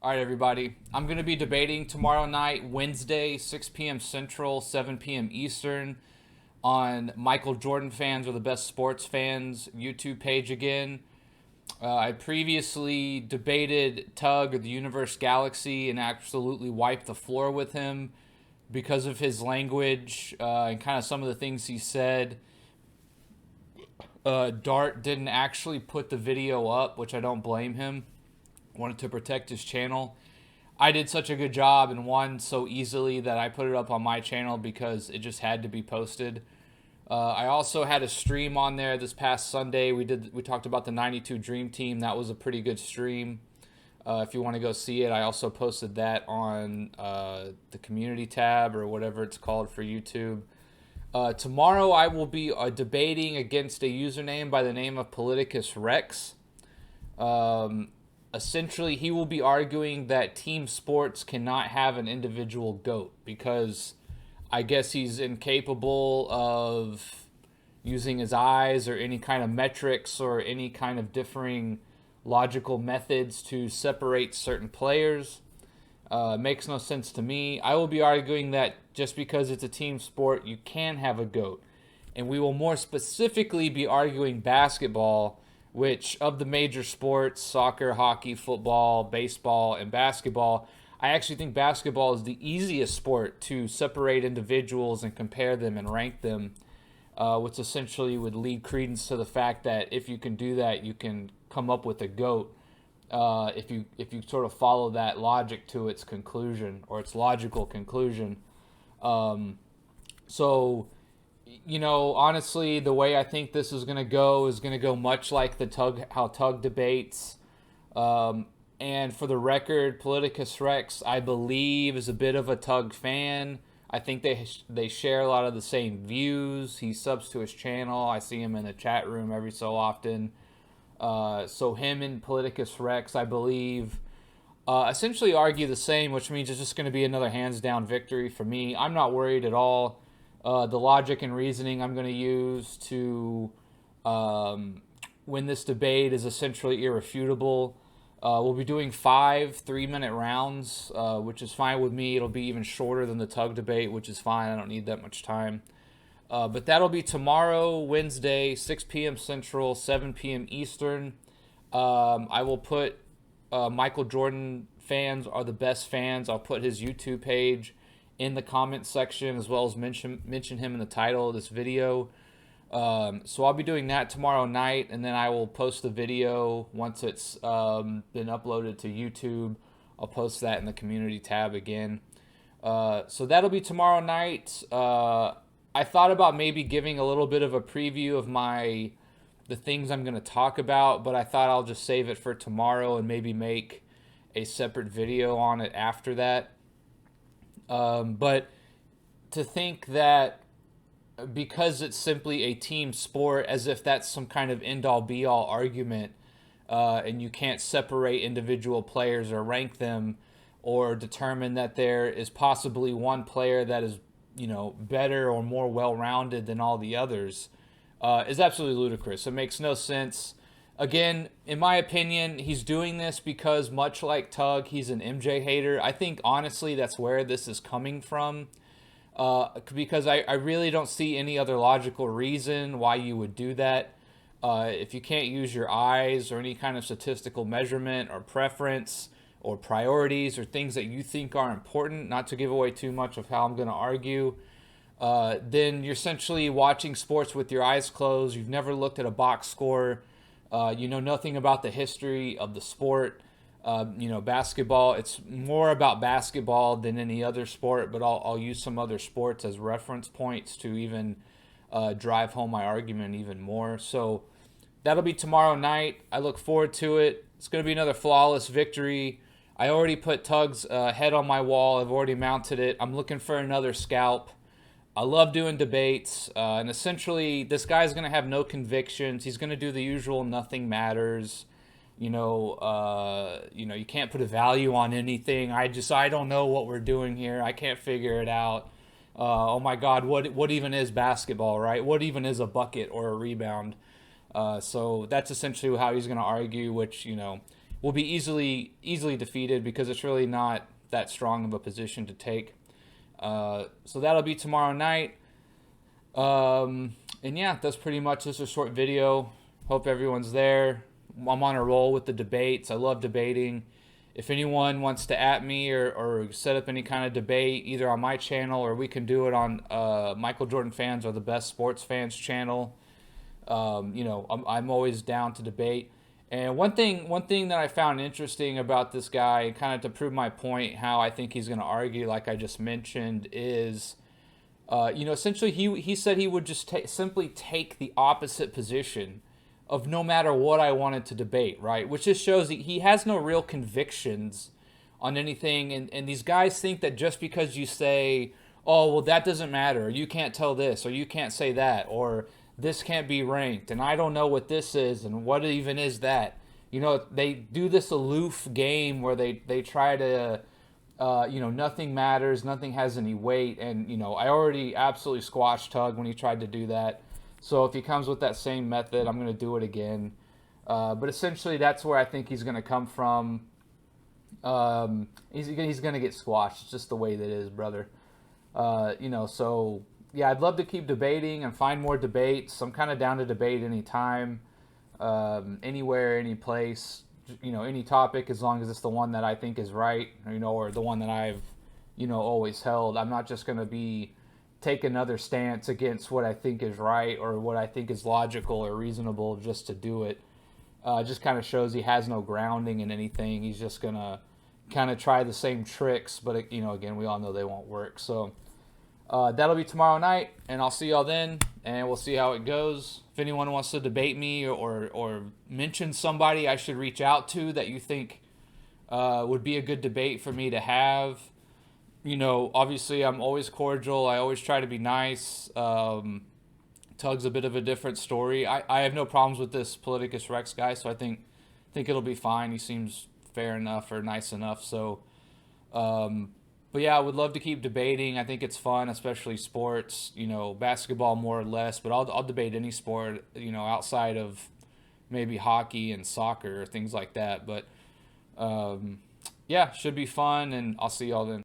All right, everybody. I'm going to be debating tomorrow night, Wednesday, 6 p.m. Central, 7 p.m. Eastern, on Michael Jordan Fans or the Best Sports Fans YouTube page again. I previously debated Tug or the Universe Galaxy and absolutely wiped the floor with him because of his language and kind of some of the things he said. Dart didn't actually put the video up, which I don't blame him. Wanted to protect his channel. I did such a good job and won so easily that I put it up on my channel because it just had to be posted. I also had a stream on there this past Sunday. We talked about the 92 Dream Team. That was a pretty good stream. If you want to go see it, I also posted that on the community tab or whatever it's called for YouTube. Tomorrow I will be debating against a username by the name of Politicus Rex. Essentially, he will be arguing that team sports cannot have an individual GOAT because I guess he's incapable of using his eyes or any kind of metrics or any kind of differing logical methods to separate certain players. Makes no sense to me. I will be arguing that just because it's a team sport, you can have a GOAT. And we will more specifically be arguing basketball, which of the major sports, soccer, hockey, football, baseball, and basketball, I actually think basketball is the easiest sport to separate individuals and compare them and rank them, which essentially would lead credence to the fact that if you can do that, you can come up with a GOAT. If you sort of follow that logic to its conclusion or its logical conclusion. So, you know, honestly, the way I think this is going to go much like the Tug debates. And for the record, Politicus Rex, I believe, is a bit of a Tug fan. I think they share a lot of the same views. He subs to his channel. I see him in the chat room every so often. So him and Politicus Rex, I believe, essentially argue the same, which means it's just going to be another hands-down victory for me. I'm not worried at all. The logic and reasoning I'm going to use to win this debate is essentially irrefutable. We'll be doing 5 3-minute rounds, which is fine with me. It'll be even shorter than the Tug debate, which is fine. I don't need that much time. But that'll be tomorrow, Wednesday, 6 p.m. Central, 7 p.m. Eastern. I will put Michael Jordan Fans Are the Best Fans. I'll put his YouTube page in the comment section as well as mention him in the title of this video. So I'll be doing that tomorrow night, and then I will post the video once it's been uploaded to YouTube. I'll post that in the community tab again. So that'll be tomorrow night. I thought about maybe giving a little bit of a preview of the things I'm going to talk about, but I thought I'll just save it for tomorrow and maybe make a separate video on it after that. But to think that because it's simply a team sport, as if that's some kind of end-all be-all argument, and you can't separate individual players or rank them or determine that there is possibly one player that is, you know, better or more well-rounded than all the others, is absolutely ludicrous. It makes no sense. Again, in my opinion, he's doing this because, much like Tug, he's an MJ hater. I think, honestly, that's where this is coming from. Because I really don't see any other logical reason why you would do that. If you can't use your eyes or any kind of statistical measurement or preference or priorities or things that you think are important, not to give away too much of how I'm going to argue, then you're essentially watching sports with your eyes closed. You've never looked at a box score. You know nothing about the history of the sport. You know, basketball, it's more about basketball than any other sport, but I'll use some other sports as reference points to even drive home my argument even more. So that'll be tomorrow night. I look forward to it. It's going to be another flawless victory. I already put Tug's head on my wall. I've already mounted it. I'm looking for another scalp. I love doing debates, and essentially this guy's going to have no convictions. He's going to do the usual nothing matters. You know, you can't put a value on anything. I don't know what we're doing here. I can't figure it out. Oh my God, what even is basketball, right? What even is a bucket or a rebound? So that's essentially how he's going to argue, which, you know, will be easily defeated because it's really not that strong of a position to take. So that'll be tomorrow night. And yeah, that's pretty much just a short video. Hope everyone's there. I'm on a roll with the debates. I love debating. If anyone wants to at me or set up any kind of debate, either on my channel or we can do it on Michael Jordan Fans or the Best Sports Fans channel, I'm always down to debate. And one thing that I found interesting about this guy, kind of to prove my point, how I think he's going to argue, like I just mentioned, is, essentially he said he would just simply take the opposite position of no matter what I wanted to debate, right? Which just shows he has no real convictions on anything. And these guys think that just because you say, oh, well, that doesn't matter, or you can't tell this, or you can't say that, or this can't be ranked, and I don't know what this is, and what even is that? They do this aloof game where they try to, nothing matters, nothing has any weight, and, I already absolutely squashed Tug when he tried to do that. So if he comes with that same method, I'm going to do it again. But essentially, that's where I think he's going to come from. He's going to get squashed. It's just the way that it is, brother. So yeah, I'd love to keep debating and find more debates. I'm kind of down to debate anytime, anywhere, any place, any topic, as long as it's the one that I think is right, or the one that I've, always held. I'm not just going to take another stance against what I think is right or what I think is logical or reasonable just to do it. Just kind of shows he has no grounding in anything. He's just going to kind of try the same tricks, but, again, we all know they won't work. So that'll be tomorrow night, and I'll see y'all then, and we'll see how it goes. If anyone wants to debate me or mention somebody I should reach out to that you think would be a good debate for me to have, obviously I'm always cordial. I always try to be nice. Tug's a bit of a different story. I have no problems with this Politicus Rex guy, so I think it'll be fine. He seems fair enough or nice enough. So, but yeah, I would love to keep debating. I think it's fun, especially sports. Basketball more or less, but I'll debate any sport. Outside of maybe hockey and soccer or things like that. But yeah, should be fun, and I'll see y'all then.